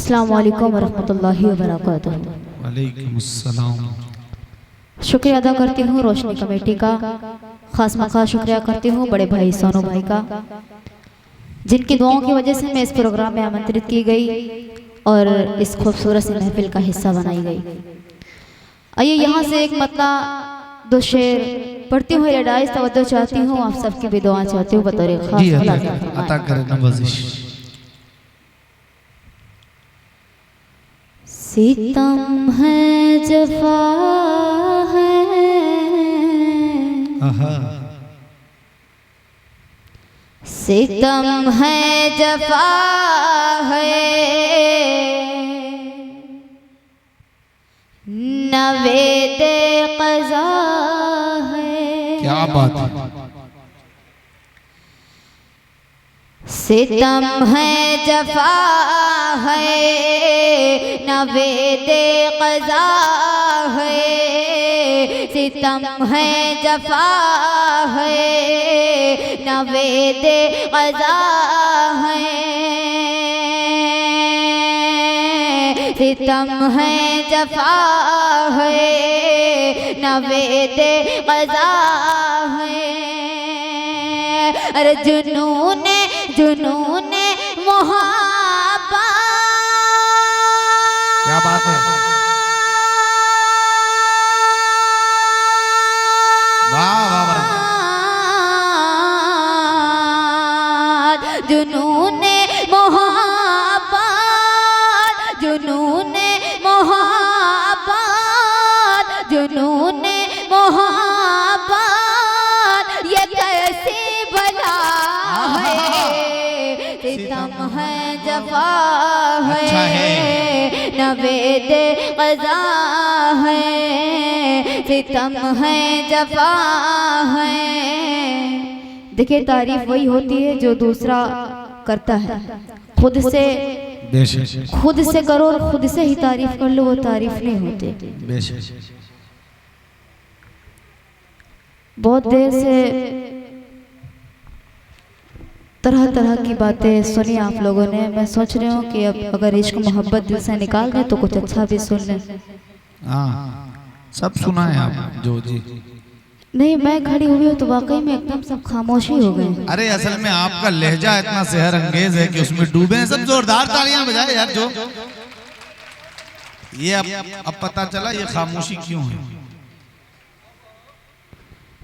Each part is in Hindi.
अस्सलामु अलैकुम वरहमतुल्लाहि वबरकातुहू। वालेकुम अस्सलाम। शुक्रिया अदा करती हूँ रोशनी कमेटी का, खास मखा शुक्रिया करती हूँ बड़े भाई सोनू भाई का, जिनकी दुआओं की वजह से मैं इस प्रोग्राम में आमंत्रित की गई और इस खूबसूरत सी महफिल का हिस्सा बनाई गई। आइए यहाँ से एक मतला दो शेर पढ़ती हुई लड़ाई तवज्जो चाहती हूँ, आप सबकी भी दुआ चाहती हूँ बतौर खास अता करें नवाजिश। सितम है जफा है, सितम है जफा है, नवेदे क़ज़ा है। क्या बात है। सितम है जफा है, नवेदे क़ज़ा है, सितम है जफा है, नवेदे क़ज़ा है, सितम है जफा है, नवेदे क़ज़ा है। अरे जुनूने जुनूने मोहब्बत, क्या बात है। वाह वाह वाह। जुनूने मोहब्बत, जुनूने मोहब्बत, जुनूने मोहब्बत, ये कैसी बला है। सितम है जफा है, अच्छा है। नवेदे क़ज़ा है, सितम है जफा है। देखिए तारीफ वही होती है जो दूसरा करता है, खुद से करो और खुद से ही तारीफ कर लो, वो तारीफ नहीं होती। बहुत देर से तरह तरह की बातें सुनी आप लोगों ने। मैं सोच रही हूँ कि अब अगर इश्क मोहब्बत दिल से निकाल दें तो कुछ अच्छा भी सुन लें। सब सुना है आप जो जी। नहीं, मैं खड़ी हुई हूँ तो वाकई में एकदम सब खामोशी हो गए। अरे असल में आपका लहजा इतना सेहर अंगेज है कि उसमें डूबे हैं सब। जोरदार तालियां बजाए यार। जो ये अब पता चला ये खामोशी क्यों है।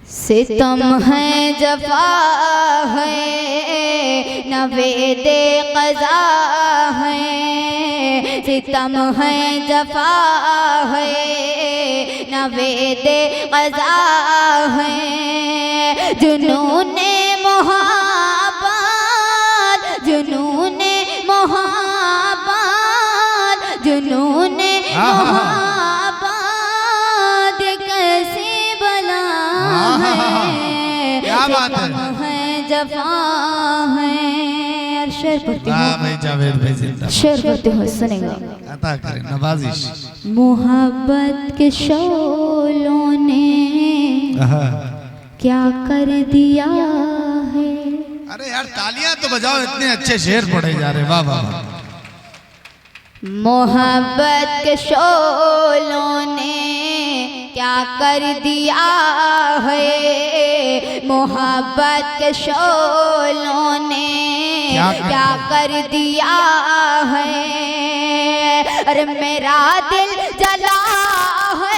सितम है जफा है, नवेदे क़ज़ा है, सितम है जफा है, नवेदे क़ज़ा है। जुनूने मोहब्बत, जुनूने मोहब्बत, जुनूने मोहब्बत, कैसी बला है। क्या बात है जफा है। शेर पढ़ती हूँ, शेर पढ़ती हूँ, सुनेगा। अता करें नवाजिश। मोहब्बत के शोलों ने क्या कर दिया है। अरे यार तालियां तो बजाओ, इतने अच्छे शेर पढ़े जा रहे। वाह वाह। मोहब्बत के शोलों ने क्या कर दिया है, मोहब्बत के शोलों ने क्या कर दिया है। अरे मेरा दिल जला है,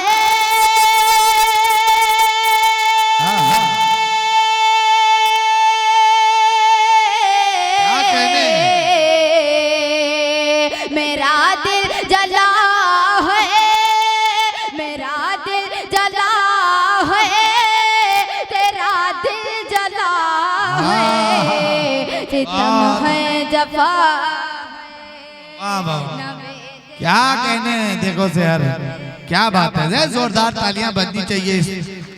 मेरा दिल जला है, मेरा दिल जला है, तेरा दिल जला है। सितम है जफा, क्या कहने। देखो से यार क्या बात है। जोरदार तालियां बजनी चाहिए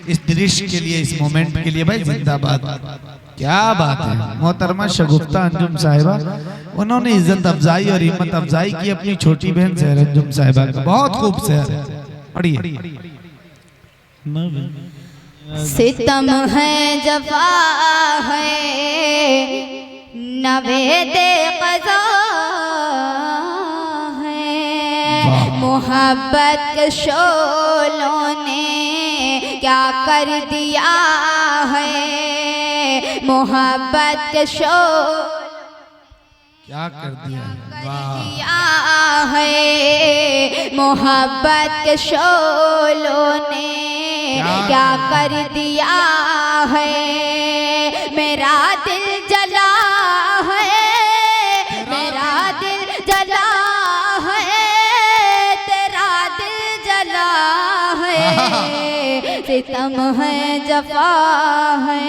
इस दृश्य के लिए, इस मोमेंट के लिए। भाई जिंदाबाद। क्या बात है। मोहतरमा शगुफ्ता अंजुम साहिबा, उन्होंने इज्जत अफजाई और हिम्मत अफजाई की अपनी छोटी बहन सहर अंजुम साहिबा का। बहुत खूब सहर पढ़िए। सितम है जफा है, नवेदे क़ज़ा है। मोहब्बत के शोलों ने क्या कर दिया है, मोहब्बत के शोलों क्या कर दिया दिया है, मोहब्बत के शोलों ने क्या कर दिया है। मेरा दिल जला है, मेरा दिल जला है, तेरा दिल जला है, सितम है जफा है।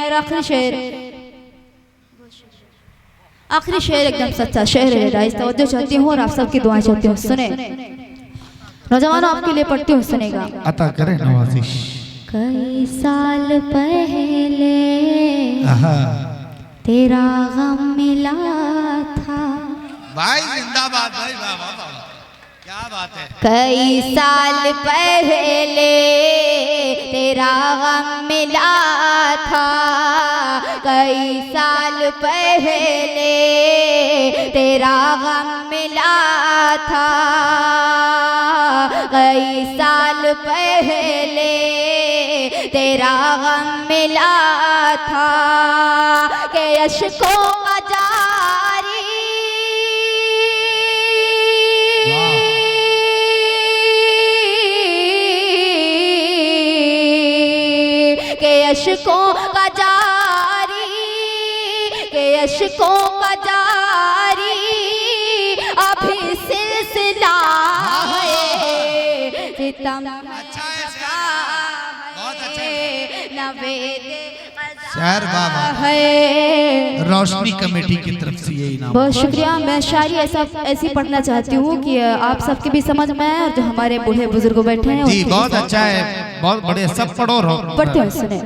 और आखिरी शेर एकदम सच्चा शेर है गाइस, तवज्जो चाहती हूँ और आप सबकी दुआएं चाहती हूँ। सुने नौजवानों, आपके लिए पढ़ती हूँ, सुनेगा। अता करे नवाजिश। कई साल पहले तेरा गम मिला था। भाई जिंदाबाद भाई, वाह वाह वाह, क्या बात है। कई साल पहले तेरा गम मिला था, कई साल पहले तेरा गम मिला था, कई साल पहले तेरा गम मिला था, के अश्कों का जारी के अश्कों का जारी, के अश्कों का जारी अभी सिलसिला है, सितम अच्छा है, बहुत अच्छा है। नवेद शहर बाबा है। रोशनी कमेटी की तरफ से ये इनाम। बहुत शुक्रिया। मैं शायरी ऐसी पढ़ना चाहती हूँ कि आप सबके भी समझ में आए और जो हमारे बूढ़े बुजुर्ग बैठे हैं जी बहुत अच्छा है, बहुत बढ़िया, सब पढ़ो पढ़ते हैं। सुने,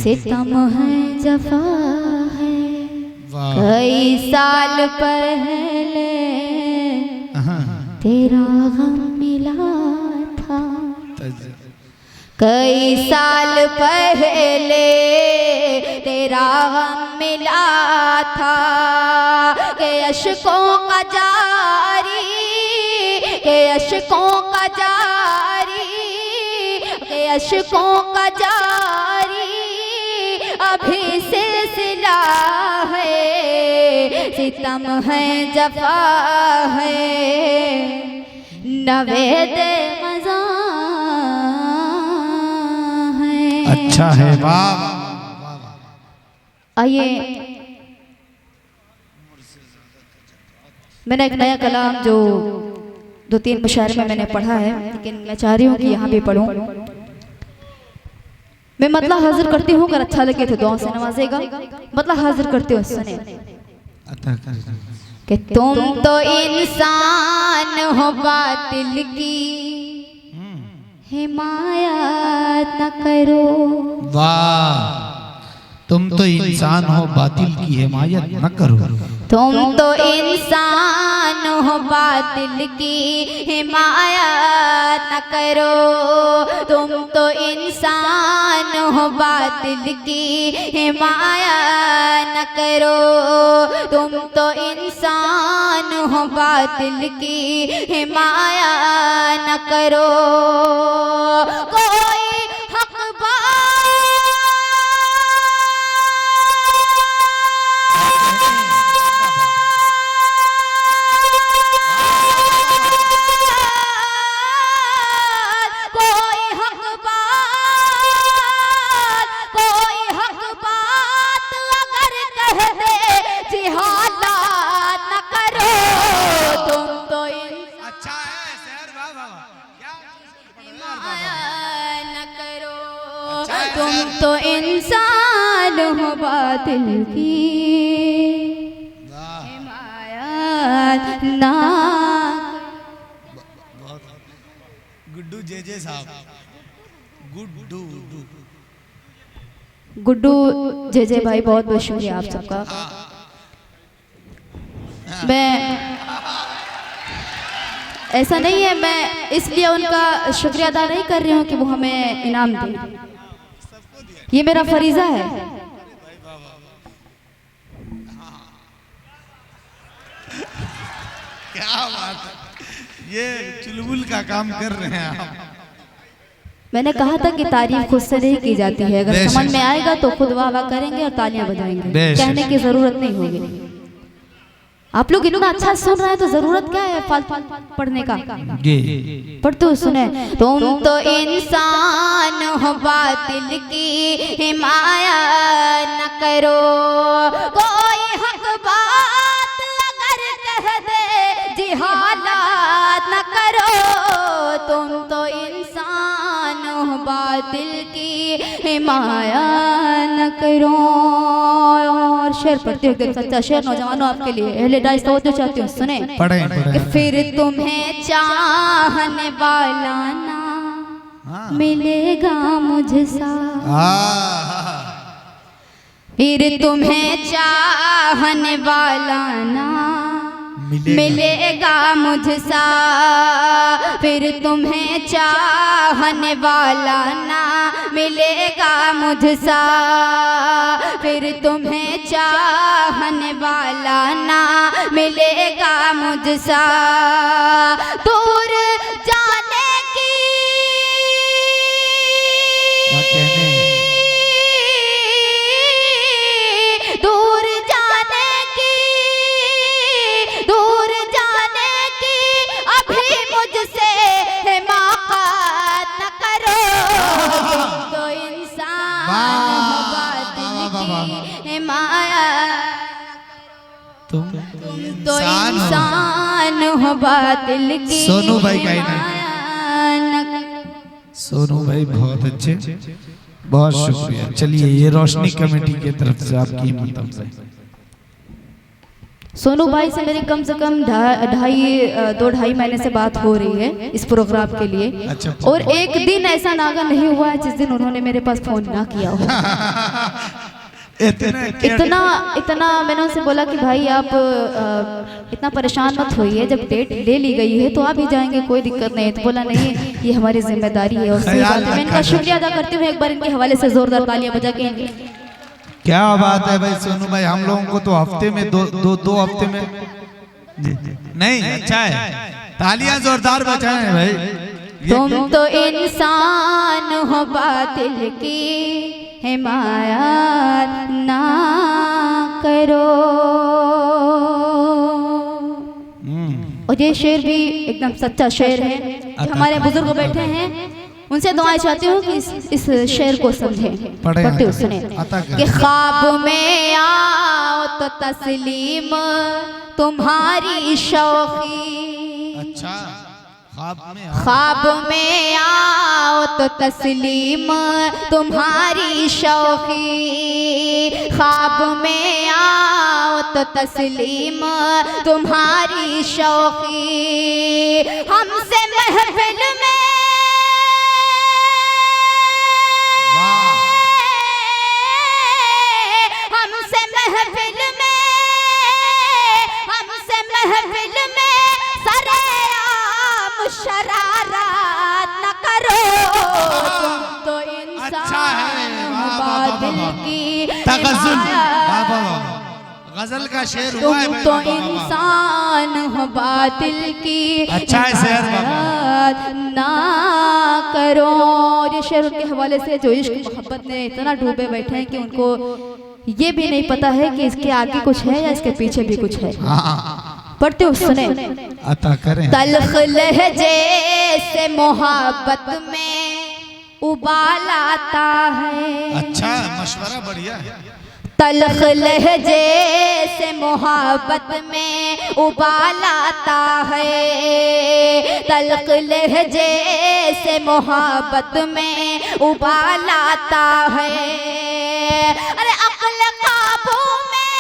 सितम है जफा है, कई साल पहले तेरा गम मिला था, कई साल पहले तेरा गम मिला था, के अश्कों का जारी, के अश्कों का जारी, के अश्कों का जारी अभी सिलसिला है, सितम है जफा है, नवेद मज़ा है। अच्छा है, वाह। आइए, मैंने एक नया कलाम जो 2-3 मुशायरे में मैंने पढ़ा है, लेकिन मैं चाह रही हूँ कि यहाँ भी पढ़ूं। मैं मतलब हाजिर करती हूँ, अगर अच्छा लगे तो दुआ से नवाजेगा। मतलब हाजिर करते हो, सुने कि तुम तो इंसान हो, बातिल की हिमायत न करो। वाह, तुम तो इंसान हो, बातिल की हिमायत न करो। तुम तो इंसान हो, बातिल की हिमायत न करो। तुम तो इंसान हो, बातिल की हिमायत न करो। तुम तो इंसान हो, बातिल की हिमायत न करो। कोई हक तुम तो इंसान हो, बातिल की हिमायत ना। गुड्डू जे साहब, गुड्डू जे भाई, बहुत बहुत शुक्रिया आप सबका। मैं ऐसा नहीं है, मैं इसलिए उनका शुक्रिया अदा नहीं कर रही हूँ कि वो हमें इनाम दें, ये मेरा फरीजा है। क्या बात है, ये चुलबुल का काम कर रहे हैं आप। मैंने कहा था कि तारीफ खुद से नहीं की जाती है, अगर बेशक। समझ में आएगा तो खुद वाह वाह करेंगे और तालियां बजाएंगे, बेशक। कहने की जरूरत नहीं होगी। आप लोग इतना अच्छा सुन रहे हैं तो जरूरत क्या है फालतू पढ़ने का। जी पर तो सुने, तुम तो इंसान हो बातिल की माया न करो, कोई हक बात अगर कह दे जी हालात न करो। तुम तो इंसान हो बातिल की माया न करो। और शेर पढ़ती हूँ, एकदम सच्चा शेर नौजवानों आपके लिए, अहले डाइस तवज्जो चाहती हूँ, सुने। पढ़े कि फिर तुम्हें चाहने वाला ना हाँ। मिलेगा मुझसा, फिर तुम्हें चाहने वाला ना मिलेगा मुझसा, फिर तुम्हें चाहने वाला ना मिलेगा मुझसा, फिर तुम्हें चाहने वाला ना मिलेगा मुझसा। दूर जाने की क्या कहने दूर जाने की, दूर जाने की अभी मुझसे हिमाकत न करो। तुम तो इंसान हो बातिल की माया, तुम तो इंसान हो बातिल की सोनू भाई का ही नहीं। माया न करो। सोनू भाई बहुत अच्छे, बहुत शुक्रिया। चलिए ये रोशनी कमेटी की तरफ से आपकी मतलब से सोनू भाई से मेरी कम से कम 2-2.5 महीने से बात हो रही है इस प्रोग्राम के लिए। अच्छा। और एक दिन ऐसा नागा नहीं हुआ है जिस दिन उन्होंने मेरे पास फोन ना किया हो। इतना मैंने उनसे बोला कि भाई आप इतना परेशान मत होइए, जब डेट ले ली गई है तो आप ही जाएंगे, कोई दिक्कत नहीं है। तो बोला नहीं ये हमारी जिम्मेदारी है। और सही बात है, मैं इनका शुक्रिया अदा करती हूँ, एक बार इनके हवाले से जोरदार तालियां बजा के। क्या बात है भाई सोनू भाई, हम लोगों को तो हफ्ते में दो हफ्ते में नहीं। अच्छा है, तालियां जोरदार बजाएं भाई। तुम तो इंसान हो बातिल की हिमायत ना करो। और ये शेर भी एकदम सच्चा शेर है। हमारे बुजुर्ग बैठे हैं, उनसे दुआएं चाहती हूँ कि इस शेर को समझें। पढ़ते हुए सुने कि ख्वाब में आओ तो तस्लीम तुम्हारी शौकी। अच्छा, ख्वाब में आओ तो तस्लीम तुम्हारी शौकी। ख्वाब में आओ तो तस्लीम तुम्हारी शौकी। हमसे महफिल में शरारत न करो। तुम तो इंसान हो बातिल की गजल का शेर हुआ तुम है। तो इंसान हो बातिल की अच्छा है शेर ना करो। ये शेर उनके हवाले से जो इश्क मोहब्बत में इतना डूबे बैठे हैं कि उनको ये भी नहीं पता है कि इसके आगे कुछ है या इसके पीछे भी कुछ है। पढ़ते हो, सुने। अता करें। तल्ख लहजे से मोहब्बत में उबाल आता है। अच्छा, मशवरा बढ़िया है। तल्ख लहजे से मोहब्बत में उबाल आता है। तल्ख लहजे से मोहब्बत में उबाल आता है। अरे अक्ल काबू में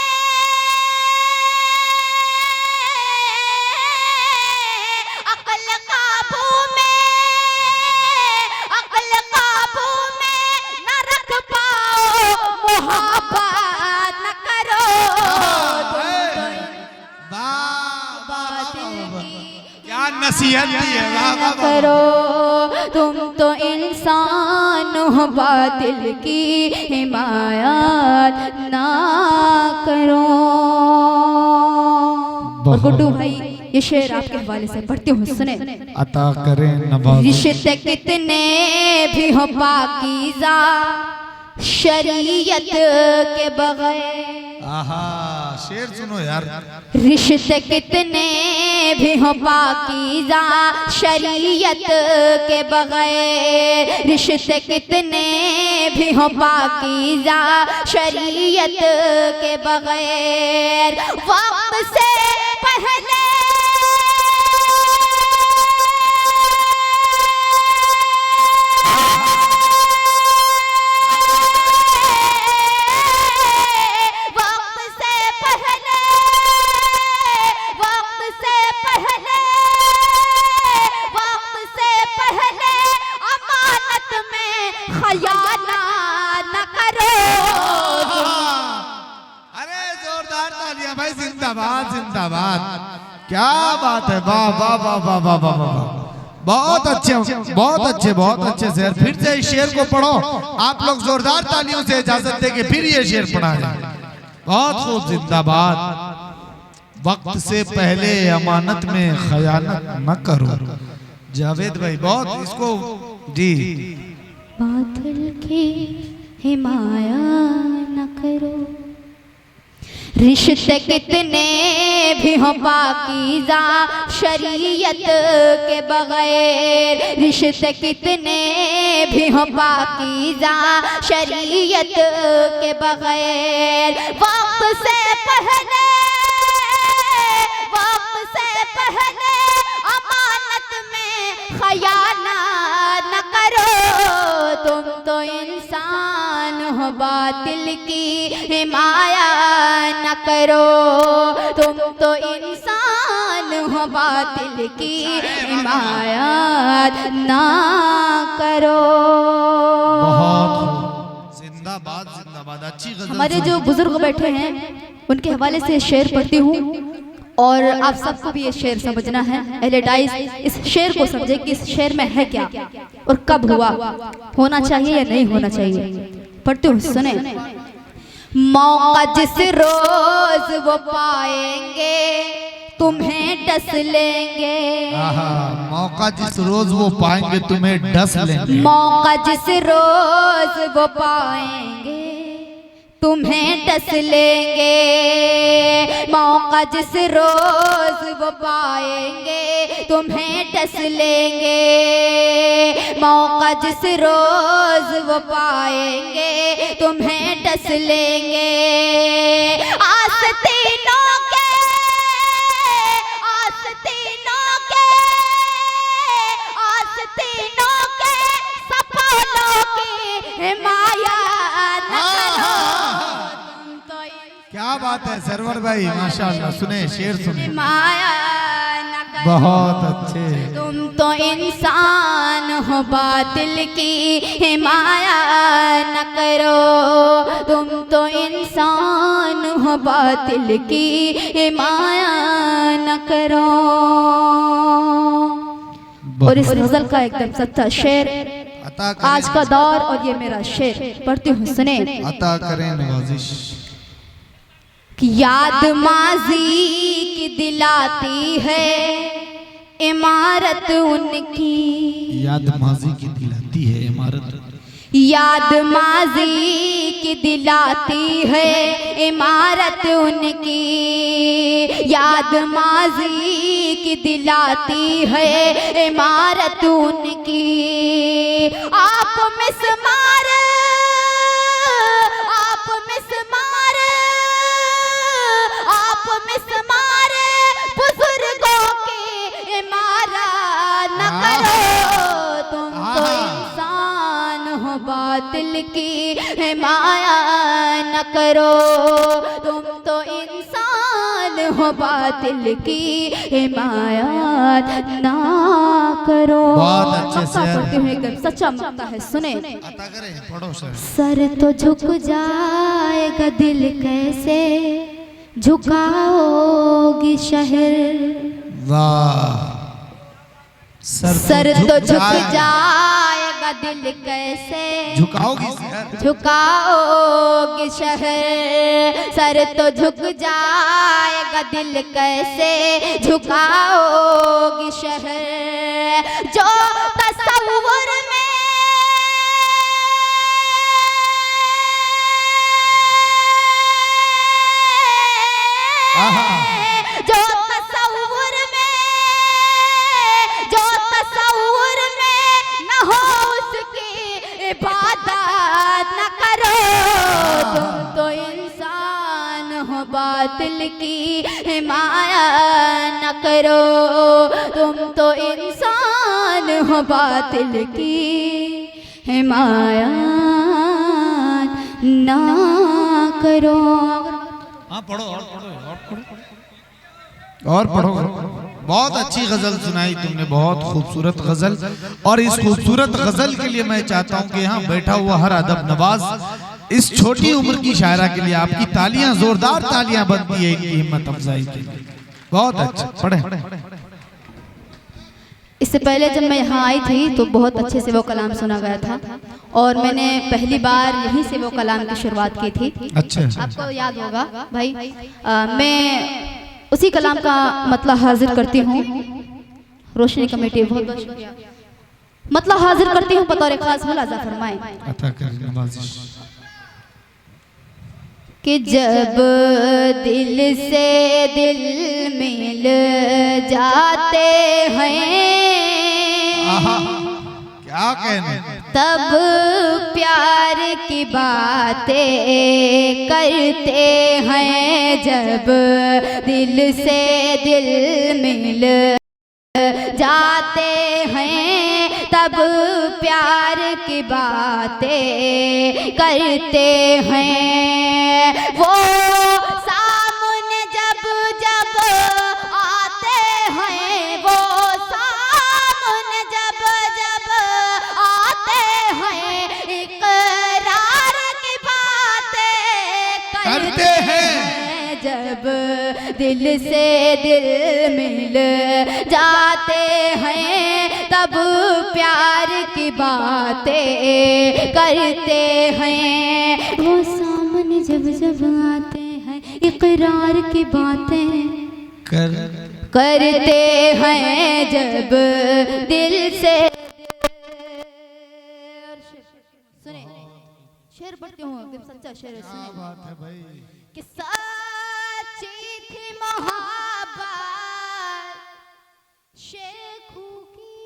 न रख पाओ मोहब्बत न करो। क्या नसीहत दी है, वाह वाह करो। तुम तो इंसान हो बातिल की हिमायत ना करो। और गुड्डू भाई ये शेर आपके हवाले से पढ़ती हूँ, सुने। अता करें नवाज़िश। रिश्ते कितने भी हो पाकीज़ा शरीयत के बगैर। आहा, शेर सुनो यार। रिश्ते कितने भी हो पाकीज़ा शरीयत के बगैर। रिश्ते कितने भी हो पाकीज़ा शरीयत के बगैर। वक्त से पहले भाई, जिंदाबाद जिंदाबाद। क्या बात है, वाह वाह वाह वाह वाह वाह वाह, बहुत अच्छे बहुत अच्छे बहुत अच्छे शेर। फिर से इस शेर को पढ़ो आप लोग, जोरदार तालियों से इजाजत दे के फिर ये शेर पढ़ा जाए। बहुत खूब, जिंदाबाद। वक्त से पहले अमानत में खयानत न करो। जावेद भाई बहुत इसको जी। बादल की हिमाया न करो। रिश्ते कितने भी हो पाकीज़ा शरीयत के बगैर। रिश्ते कितने भी हो पाकीज़ा शरीयत के बगैर। वक्त से पहले अमानत में खयानत न करो। तुम तो इंसान हो, बातिल की हिमायत न करो। तुम तो इंसान हो, बातिल की हिमायत ना करो। बहुत जिंदाबाद जिंदाबाद, अच्छी गजल। हमारे जो बुजुर्ग बैठे हैं उनके हवाले से शेर पढ़ती हूँ और आप सबको भी ये शेर समझना है। एलेडाइज इस शेर को समझे कि इस शेर में है क्या और कब हुआ, होना चाहिए या नहीं होना चाहिए। पढ़ते हो, सुने। मौका जिस रोज वो पाएंगे तुम्हें डस लेंगे। मौका जिस रोज वो पाएंगे तुम्हें डस लेंगे। मौका जिस रोज वो पाएंगे तुम्हें डस लेंगे। मौका जिस रोज वो पाएंगे तुम्हें डस लेंगे। मौका जिस रोज वो पाएंगे तुम्हें डस लेंगे। आस्तीनों के सपनों की माया न करो। क्या बात है सरवर भाई, माशाल्लाह। सुने शेर सुने, माया न करो। बहुत अच्छे। तुम तो इंसान हो, बातिल की हिमायत न करो। तुम तो इंसान हो, बातिल की हिमायत न करो। और इस गजल का एकदम सच्चा शेर, आज का दौर और ये मेरा शेर पढ़ती हूँ, सुने। अता करें नवाजिश। याद माजी की दिलाती है इमारत उनकी। याद माजी की दिलाती है इमारत। याद माजी की दिलाती है इमारत उनकी। याद माजी की दिलाती है इमारत उनकी। आप मिस्मार बुजुर्गों की इमारत न करो। तुम तो इंसान हो, बातिल की हिमायत न करो। तुम तो इंसान हो, बातिल की हिमायत ना करो। बहुत अच्छे से पढ़ती हूँ, एकदम सच्चा मक्ता है, सुने। अता करें, पढ़ो सर। सर तो झुक जाएगा, दिल कैसे झुकाओगी शहर। वाह। सर तो झुक जाएगा, दिल कैसे झुकाओगी झुकाओगी शहर। सर तो झुक जाएगा, का दिल कैसे झुकाओगी शहर, जो तसव्वुर में जो तसव्वुर में न हो उसकी इबादत न करो। तुम तो इंसान हो, बातिल की हिमायत न करो। तुम तो इंसान हो, बातिल की हिमायत ना करो। हाँ पढ़ो और पढ़ो और पढ़ो। बहुत अच्छी गजल सुनाई तुमने, बहुत खूबसूरत गजल। और इस खूबसूरत गजल के लिए मैं चाहता हूँ कि यहाँ बैठा हुआ हर अदब नवाज इस छोटी उम्र की शायरा के लिए आपकी तालियां, जोरदार तालियां बनती है इनकी हिम्मत अफजाई के लिए। बहुत अच्छा पढ़े। इससे पहले जब मैं यहाँ आई थी तो बहुत अच्छे से वो कलाम सुना गया था और मैंने पहली बार यहीं से वो कलाम की शुरुआत की थी। अच्छा आपको याद होगा भाई। मैं उसी कलाम का मतलब हाजिर करती हूँ। रोशनी कमेटी बहुत बहुत शुक्रिया। मतलब हाजिर करती हूँ बतौर खास मुलाजा फरमाएं कि जब दिल से दिल मिल जाते हैं, क्या कहने, तब प्यार की बातें करते हैं। जब दिल से दिल मिल जाते हैं, तब प्यार की बातें करते हैं। वो सामने जब जब आते हैं, वो सामने जब जब आते हैं, इकरार की बातें करते हैं। जब दिल से दिल मिल जाते हैं, तब प्यार की बातें करते हैं। वो सामने जब जब आते हैं, इकरार की बातें करते हैं। जब दिल से सुने शेर पढ़ती हूँ, एकदम सच्चा शेर। क्या बात है भाई कि सच्ची थी मोहब्बत शेखू की,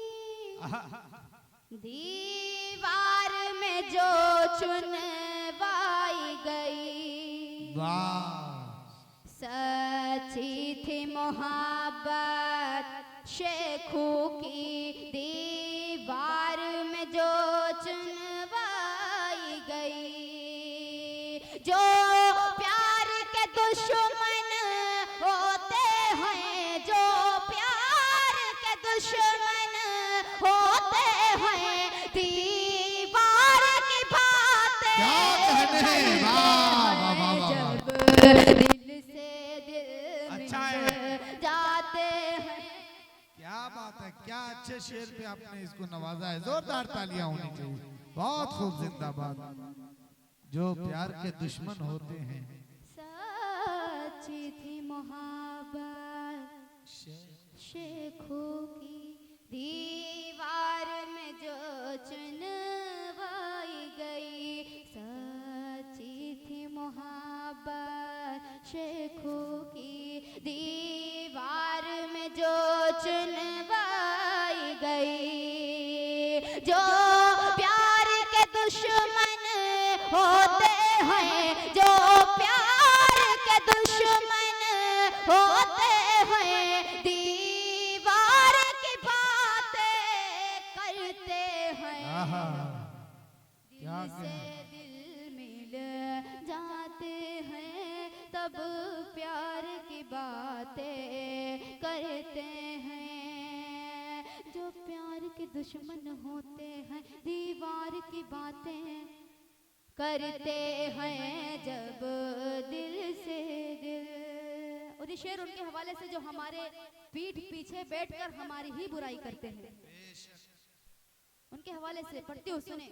दीवार में जो चुनवाई गई। सच्ची थी मोहब्बत शेखू की, दीवार में जो चुनवाई गई। जो प्यार के दुश्मन होते हैं, जो प्यार के दुश्मन होते हैं, दीवार की बातें जब दिल से दिल अच्छा मिल जाते हैं। क्या बात है, क्या अच्छे शेर पे आपने इसको नवाजा है। जोरदार तालियां होनी चाहिए। बहुत खूब, जिंदाबाद। जो प्यार के दुश्मन होते हैं, सच्ची थी मोहब्बत शेखू की, दीवार में जो चुनवाई गई। सच्ची थी मोहब्बत शेखू की, दीवार में जो चुनवाई गई। जो प्यार के दुश्मन होते हैं, जो प्यार के दुश्मन होते हैं, दीवार की बातें करते हैं। दिल से दिल मिल जाते हैं, तब प्यार की बातें करते हैं। जो प्यार के दुश्मन होते हैं, दीवार की बातें करते हैं। जब दिल से दिल। और ये शेर उनके हवाले से जो हमारे पीठ पीछे बैठकर हमारी ही बुराई करते हैं, उनके हवाले से पढ़ती हूँ, सुने।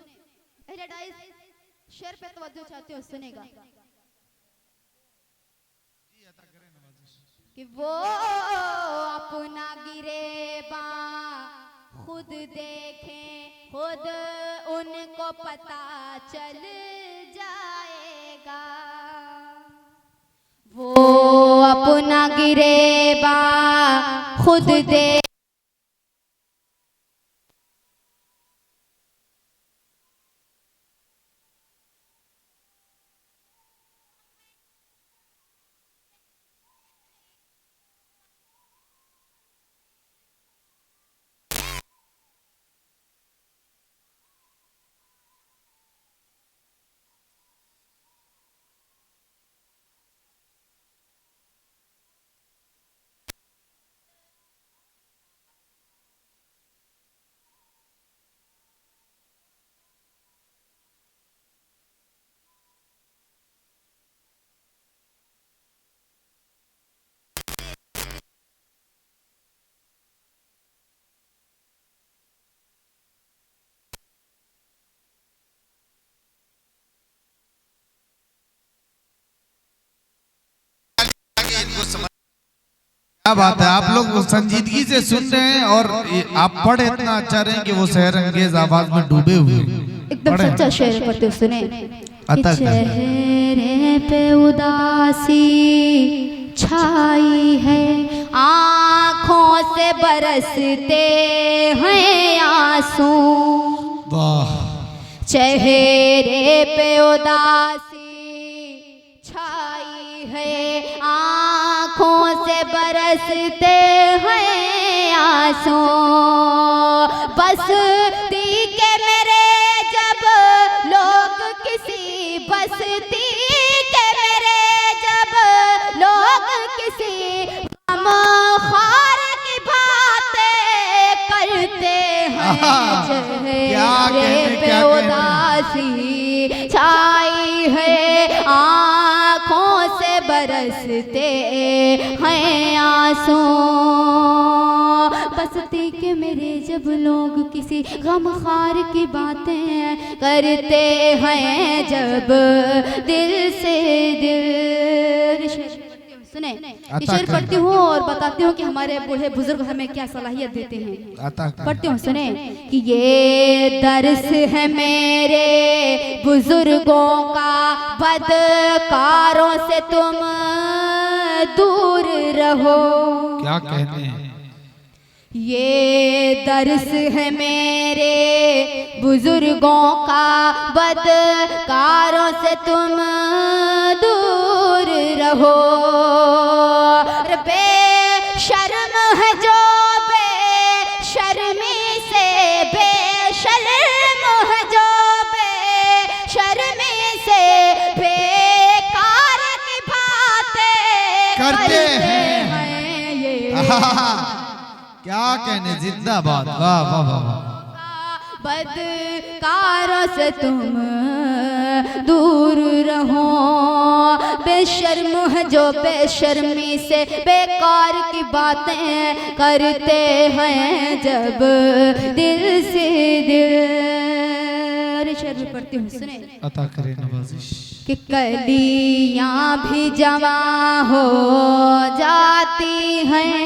शेर पे तवज्जो चाहते हो, सुनेगा। कि वो अपना गिरेबा खुद देखें, खुद उनको पता चल जाएगा। वो अपना गिरेबा खुद दे क्या बात है, आप लोग संजीदगी से सुन रहे हैं और आप पढ़ इतना अच्छा रहे हैं कि वो शहर अंगेज आवाज में डूबे हुए एकदम सच्चा शेर पढ़ते सुने। अतः चेहरे पे उदासी छाई है, आँखों से बरसते हैं आंसू। वाह। चेहरे पे उदासी छाई है, आँखों से बरसते हैं आंसू। बस्ती के मेरे जब लोग किसी बस्ती के मेरे जब लोग किसी गमख्वार की बातें करते हैं, चेहरे पे उदासी छाई है, आँखों से बरसते हैं आंसू। बस्ती के मेरे जब लोग किसी गमख्वार की बातें करते हैं, जब दिल से दिल। सुने, शेर पढ़ती हूँ और बताती हूँ कि हमारे बूढ़े बुजुर्ग हमें क्या सलाहियत देते हैं। पढ़ती हूँ, सुने कि ये दर्स है मेरे बुजुर्गों का, बदकारों से तुम दूर रहो। क्या कहते हैं? ये दर्स है मेरे बुजुर्गों का, बदकारों से तुम दूर रहो। बेशर्म है जो बेशर्मी से, बेशर्म है जो बेशर्मी से बेकार की बातें करते हैं। ये क्या कहने, जिंदाबाद। वाह वाह वाह। बदकारों से तुम दूर रहो, बेशर्म है जो बेशर्मी से बेकार की बातें करते हैं, जब दिल से दिल। शेर भी पढ़ती हूँ, सुने। अता करे नवाजिश। कि कलियां भी जवां हो जाती हैं,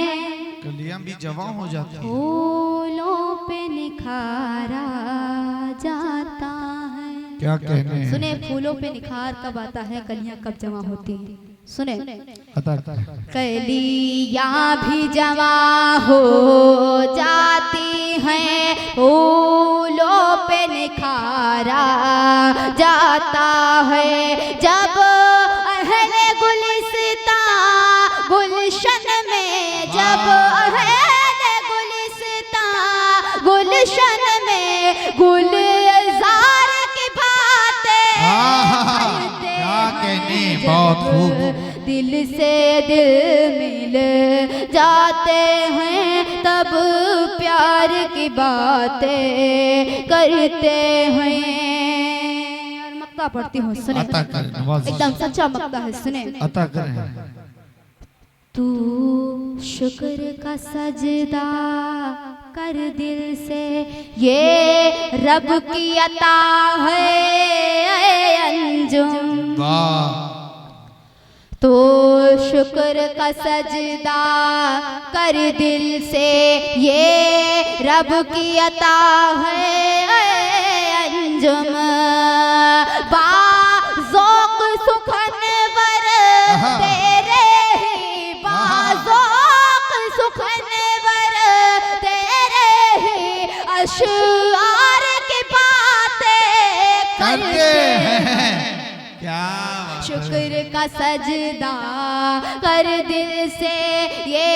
कलियां भी जवां हो जाती हैं, फूलों पे निखारा जाता है। क्या कहने हैं? सुने, फूलों पे निखार कब आता है, कलियां कब जमा होती हैं। सुने, कलियां भी जमा हो जाती हैं, फूलों पे निखारा जाता है, जब अहले गुलिस्तां गुलशन में, जब अहले गुलिस्तां गुलशन में गुलजार की बातें करते हैं, बहुत खूब। दिल से दिल मिल जाते हैं, तब प्यार की बातें करते हैं। और मक्ता पढ़ती हूँ, सुने। एकदम सच्चा मक्ता है, सुने। अता करें। तू शुक्र का सजदा कर दिल से, ये रब की अता है अंजुम। तो शुक्र का सजदा कर दिल से, ये रब की अता है अंजुम। बाज़ौक़ सुखनवर तेरे ही, बाज़ौक़ सुखनवर तेरे ही अशआर की बातें करते हैं। क्या शुक्र का सजदा कर दिल से, ये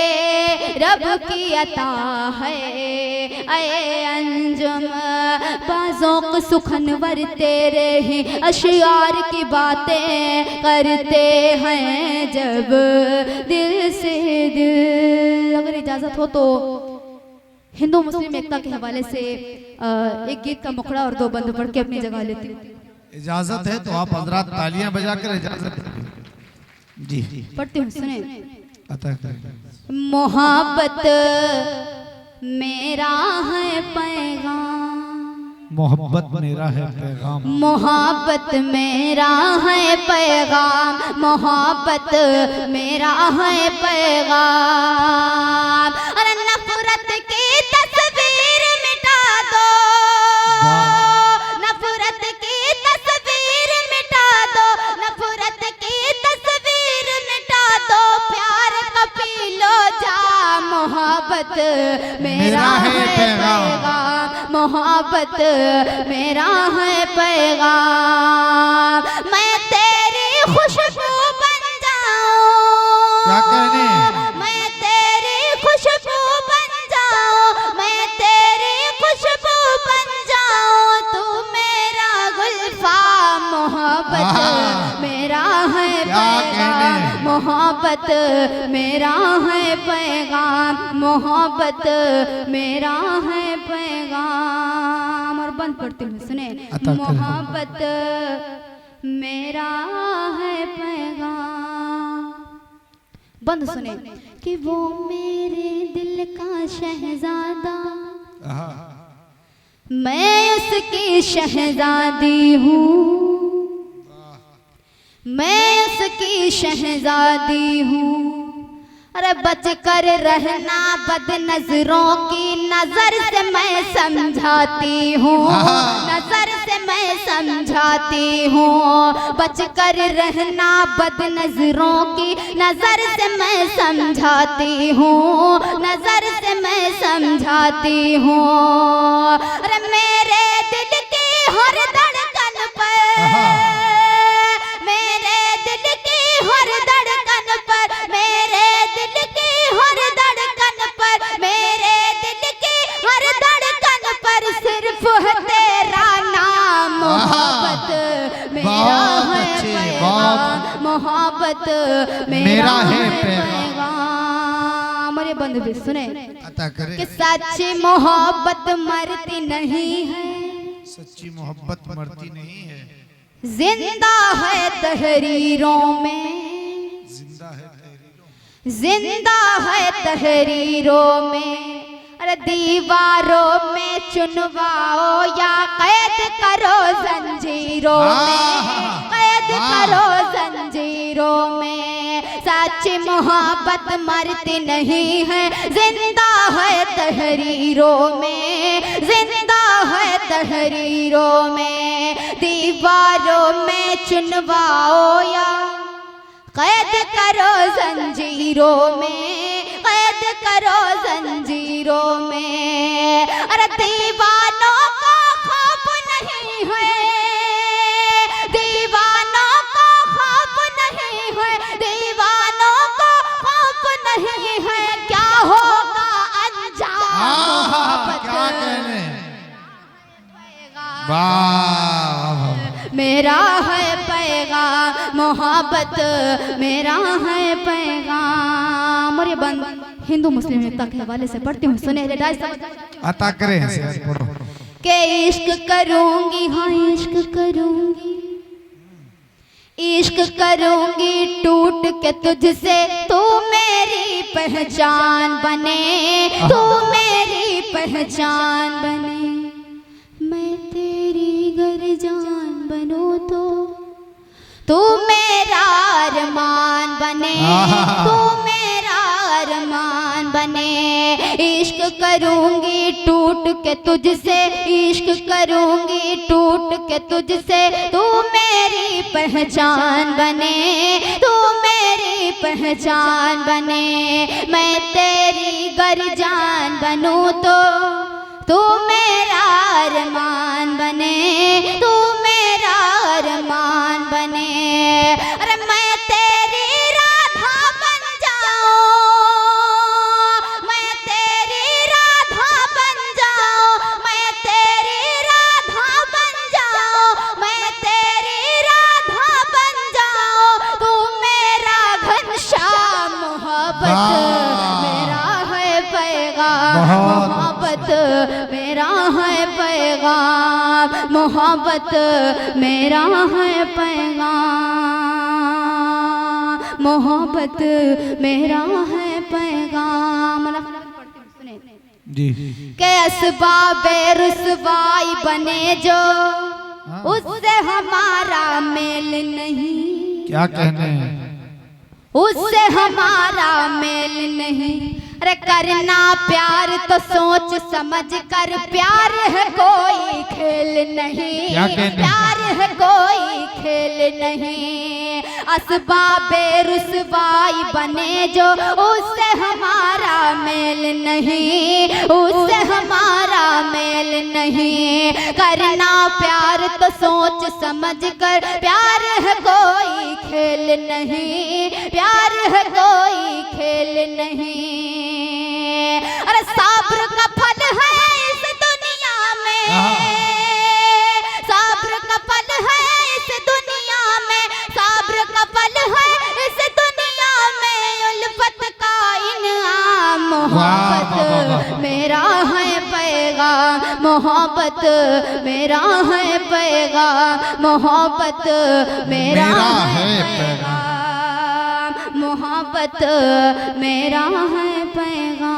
रब की अता है ऐ अंजुम। बाज़ौक़ सुखनवर तेरे हैं अशआर की बातें करते हैं जब दिल से दिल। अगर इजाज़त हो तो हिंदू मुस्लिम एकता के हवाले से एक गीत का मुखड़ा और 2 बंद पढ़ के अपनी जगह लेती हूँ। इजाजत है तो आप हजरात तालियां बजाकर इजाजत जी पढ़ती हूँ, सुने। अता कर। मोहब्बत मेरा है पैगाम, मोहब्बत मेरा है पैगाम, मोहब्बत मेरा है पैगाम, मोहब्बत मेरा है पैगाम। अरे नफरत की तस्वीर मिटा दो, नफरत की तस्वीर मिटा दो, नफरत की तस्वीर मिटा दो, प्यार का पी लो जाम। मोहब्बत मेरा है पैगाम, मोहब्बत मेरा है पैगाम। मैं तेरी खुशबू बन जाऊं, क्या कहने, मैं तेरी खुशबू बन जाऊं, मैं तेरी खुशबू बन जाऊं, तू मेरा गुलफाम। मोहब्बत मेरा है पैगाम, मोहब्बत मेरा है पैगाम, मोहब्बत मेरा है पैगाम। और बंद पढ़ती हूँ, सुने। मोहब्बत मेरा है पैगाम, बंद सुने। कि वो मेरे दिल का शहजादा, मैं उसकी शहजादी हूँ, मैं उसकी शहजादी हूँ। अरे बच कर रहना बद नजरों की, नजर से मैं समझाती हूँ, नजर से मैं समझाती हूँ। बच कर रहना बद नजरों की, नजर से मैं समझाती हूँ, नजर से मैं समझाती हूँ। अरे मेरे दिल की हर धड़कन पर, मेरे दिल की हर धड़कन पर, मेरे दिल की हर धड़कन पर, मेरे दिल की हर धड़कन पर सिर्फ है तेरा नाम। मोहब्बत मेरा है पैगाम, मोहब्बत मेरा है पैगाम। अरे बंद भी सुने। अता करे। कि सच्ची मोहब्बत मरती नहीं है, सच्ची मोहब्बत मरती नहीं है, जिंदा है तहरीरों में, जिंदा है तहरीरों, जिंदा है तहरीरों में। अरे दीवारों में चुनवाओ या कैद करो जंजीरों में, कैद करो जंजीरों में। सच्ची मोहब्बत मरती नहीं है, जिंदा है तहरीरों में, जिंदा है तहरीरों में। दीवारों में चुनवाओ या कैद करो जंजीरों में, कैद करो जंजीरों में। अरे दीवानों को खौफ नहीं है, दीवानों को खौफ नहीं है, दीवानों को खौफ नहीं है। क्या होगा अंजाम। क्या कहने, वाह मेरा है पैगाम, मोहब्बत मेरा है पैगाम। और ये बंद हिंदू मुस्लिम एकता के हवाले से पढ़ती हूँ, सुने। अता करे पढ़ो। के इश्क करूंगी, हाँ इश्क करूंगी, इश्क करूंगी टूट के तुझसे, तू मेरी पहचान बने, तू मेरी पहचान बने। मैं तेरी गर जान बनूं तो तू मेरा अरमान बने, तू मेरा अरमान बने। इश्क करूंगी टूट के तुझसे, इश्क करूंगी टूट के तुझसे, तू मेरी पहचान बने, तू मेरी पहचान बने। मैं तेरी गर जान बनूं तो तू मेरा अरमान बने, तू मेरा अरमान बने। अरे मैं तेरी राधा बन जाऊं, मैं तेरी राधा बन जाऊं, मैं तेरी राधा बन जाऊं, मैं तेरी राधा बन जाऊं। तू मेरा घनश्याम मोहब्बत मेरा है पैगाम, मोहब्बत मेरा है पैगाम, मोहब्बत मेरा है पैगाम, मोहब्बत मेरा है पैगाम। जी के असबाबे रुसवाई बने जो, उससे हमारा मेल नहीं। क्या कहने हैं? उससे हमारा मेल नहीं। अरे करना प्यार तो सोच समझ कर, प्यार है कोई खेल नहीं, क्या कहने? प्यार है कोई खेल नहीं। असबाबे रुसवाई बने जो, उससे हमारा मेल नहीं, उससे हमारा मेल नहीं। करना प्यार तो सोच समझ कर, प्यार है कोई खेल नहीं, प्यार है कोई खेल नहीं। अरे सब्र का फल है इस दुनिया में, सब्र का फल है इस दुनिया में, सब्र का फल है इस दुनिया में। उल्फत का इनाम मोहब्बत मेरा है पैगाम, मोहब्बत मेरा है पैगाम, मोहब्बत मेरा है पैगाम, मोहब्बत मेरा है पैगाम।